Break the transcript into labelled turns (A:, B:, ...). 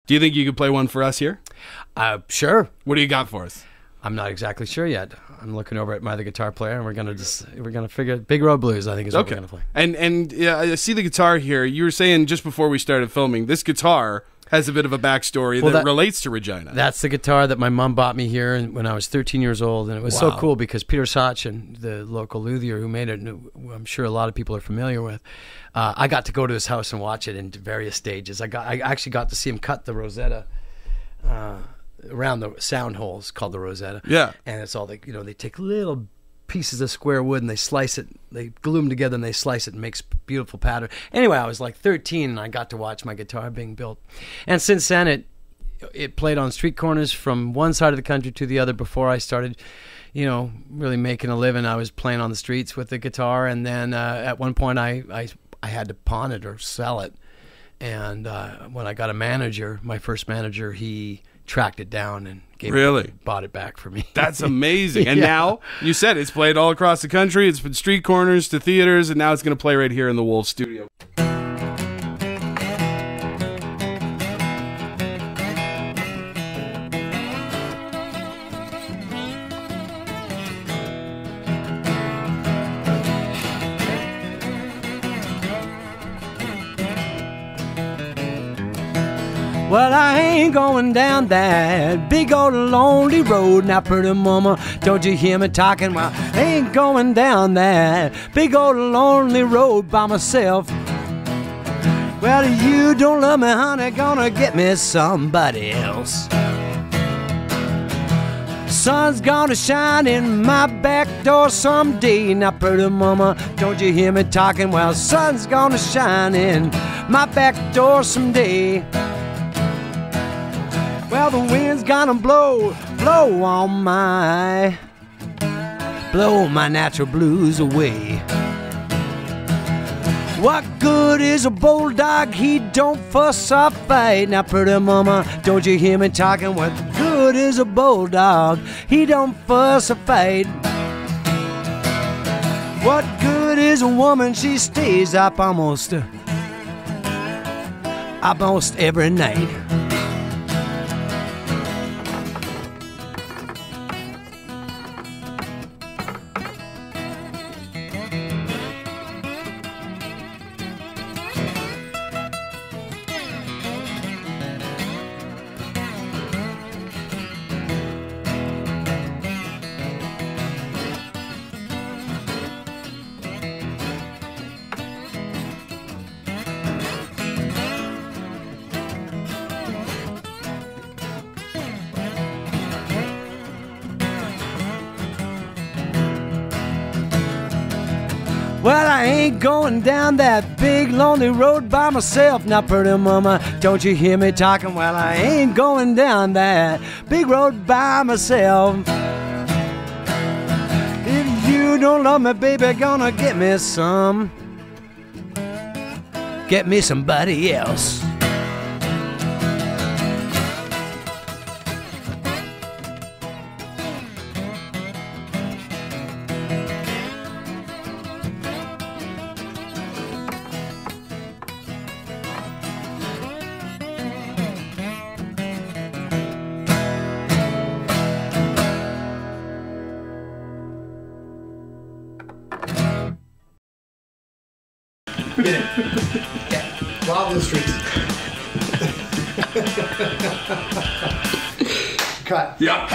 A: Do you think you could play one for us here?
B: Sure.
A: What do you got for us?
B: I'm not exactly sure yet. I'm looking over at my other guitar player, and we're gonna figure Big Road Blues. I think is what we're gonna play.
A: And yeah, I see the guitar here. You were saying just before we started filming, this guitar has a bit of a backstory that relates to Regina.
B: That's the guitar that my mom bought me here when I was 13 years old, and it was so cool because Peter Sachin, the local luthier who made it, who I'm sure a lot of people are familiar with, I got to go to his house and watch it in various stages. I actually got to see him cut the Rosetta around the sound holes called the Rosetta.
A: Yeah,
B: and it's all they take little pieces of square wood and they slice it, they glue them together and they slice it and makes beautiful pattern. Anyway, I was like 13 and I got to watch my guitar being built. And since then it played on street corners from one side of the country to the other. Before I started, really making a living, I was playing on the streets with the guitar, and then at one point I had to pawn it or sell it. And when I got a manager, my first manager, he tracked it down and bought it back for me.
A: That's amazing. And now, you said it's played all across the country. It's been street corners to theaters, and now it's going to play right here in the Wolf studio.
B: Well, I ain't going down that big old lonely road. Now, pretty mama, don't you hear me talking? Well, I ain't going down that big old lonely road by myself. Well, if you don't love me, honey, gonna get me somebody else. Sun's gonna shine in my back door someday. Now, pretty mama, don't you hear me talking? Well, sun's gonna shine in my back door someday. Well, the wind's gonna blow on blow my natural blues away. What good is a bulldog? He don't fuss or fight. Now, pretty mama, don't you hear me talking? What good is a bulldog? He don't fuss or fight. What good is a woman? She stays up almost every night. Well, I ain't going down that big lonely road by myself. Now, pretty mama, don't you hear me talking? Well, I ain't going down that big road by myself. If you don't love me, baby, gonna get me somebody else.
C: Get it. Yeah. Wild in the streets. Cut.
A: Yeah.